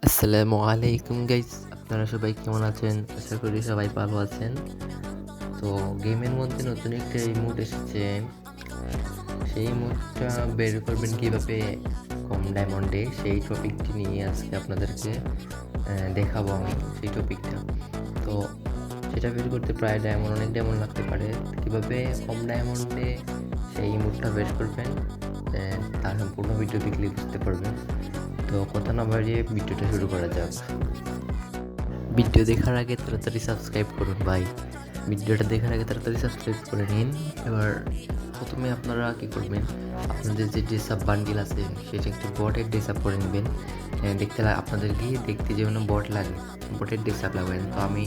আসসালামু আলাইকুম গাইস, আপনারা সবাই কেমন আছেন? আশা করি সবাই ভালো আছেন। তো গেমের মধ্যে নতুন একটা ইমোট এসেছে। সেই ইমোটটা বের করবেন কিভাবে কম ডায়মন্ডে, সেই টপিকটি নিয়ে আজকে আপনাদেরকে দেখাবো আমি সেই টপিকটা। তো সেটা বের করতে প্রায় অনেক ডায়মন্ড লাগতে পারে। কিভাবে কম ডায়মন্ডে সেই ইমোটটা বের করবেন তার সম্পূর্ণ ভিডিও দেখলে বুঝতে পারবেন। তো কথা না বাড়িয়ে ভিডিওটা শুরু করা যাক। ভিডিও দেখার আগে তাড়াতাড়ি সাবস্ক্রাইব করুন ভাই। ভিডিওটা দেখার আগে তাড়াতাড়ি সাবস্ক্রাইব করে নিন। এবার প্রথমে আপনারা কী করবেন, আপনাদের যে ড্রেস আপ বান্ডিল আছে সেটা একটু বটের ড্রেস আপ করে নেবেন। আপনাদের গিয়ে দেখতে যেমন বট লাগে, বটের ড্রেস আপ লাগাবেন। তো আমি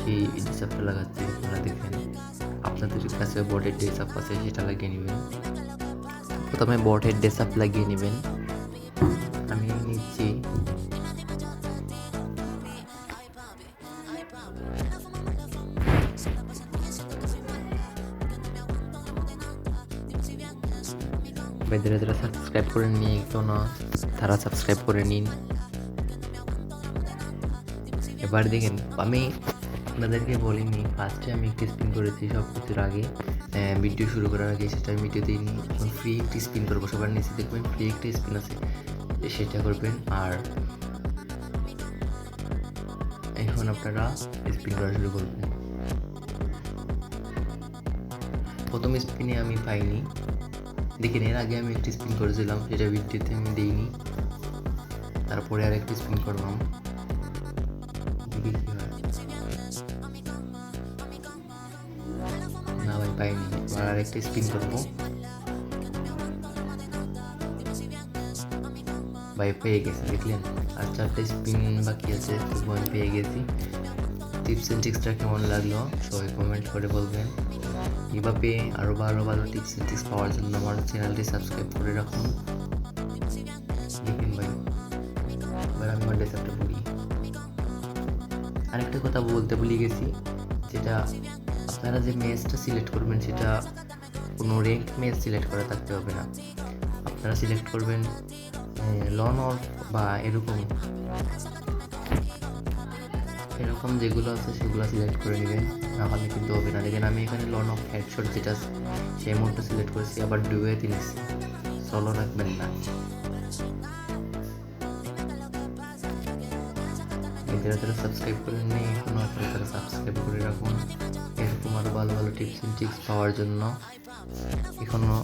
সেই ড্রেস আপটা লাগাচ্ছি, আপনারা দেখবেন আপনাদের কাছে বটের ড্রেস আপ আছে সেটা লাগিয়ে নেবেন। প্রথমে বটের ড্রেস আপ লাগিয়ে নেবেন। আমি নিচ্ছি। যারা সাবস্ক্রাইব করে নিয়ে না তারা সাবস্ক্রাইব করে নিন। এবার দেখেন, আমি আপনাদেরকে বলিনি, ফার্স্টে আমি একটি স্পিন করেছি সব কিছুর আগে, ভিডিও শুরু করার আগে সেটা আমি ভিডিও দিইনি। এখন ফ্রি একটি স্পিন করবো, সবার নিচে দেখবেন ফ্রি একটি স্পিন আছে, সেটা করবেন। আর এখন আপনারা স্পিন করা শুরু করবেন। প্রথম স্পিনে আমি পাইনি, দেখেন এর আগে আমি একটি স্পিন করেছিলাম, সেটা ভিডিওতে আমি দিইনি। তারপরে আর একটি স্পিন করলাম, দেখি কি হয়। না ভাই, পাইনি। এবার আর একটা স্পিন করবো, ভাই পেয়ে গেছি, দেখলেন? আর 4টা স্পিন বাকি আছে, তবু আমি পেয়ে গেছি। টিপস অ্যান্ড ট্রিক্সটা কেমন লাগলো সবাই কমেন্ট করে বলবেন। এভাবে আরও ভালো ভালো টিপস অ্যান্ড ট্রিক্স পাওয়ার জন্য আমার চ্যানেলটি সাবস্ক্রাইব করে রাখুন। দেখেন ভাই, এবার আমি আমার ডেস্কটপটা বলি। আরেকটা কথা বলতে ভুলে গেছি, যেটা আপনারা যে ম্যাচটা সিলেক্ট করবেন সেটা কোনো র্যাঙ্ক ম্যাচ সিলেক্ট করা থাকতে হবে না। আপনারা সিলেক্ট করবেন লন অফ বা এরকম যেগুলো আছে সেগুলো সিলেক্ট করে নেবেন, নাহলে কিন্তু হবে না। দেখেন আমি এখানে লন অফ হেডশট যেটা সেই অ্যামাউন্টটা সিলেক্ট করেছি, আবার ডুয়েতে নিচ্ছি। সলো রাখবেন না। যারা সাবস্ক্রাইব করে নেই এখনও, আপনারা তারা সাবস্ক্রাইব করে রাখুন এরকম আরও ভালো ভালো টিপস অ্যান্ড ট্রিক্স পাওয়ার জন্য। এখনও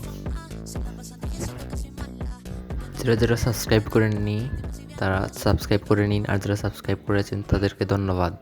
যারা সাবস্ক্রাইব করেননি তারা সাবস্ক্রাইব করে নিন, আর যারা সাবস্ক্রাইব করেছেন তাদেরকে ধন্যবাদ।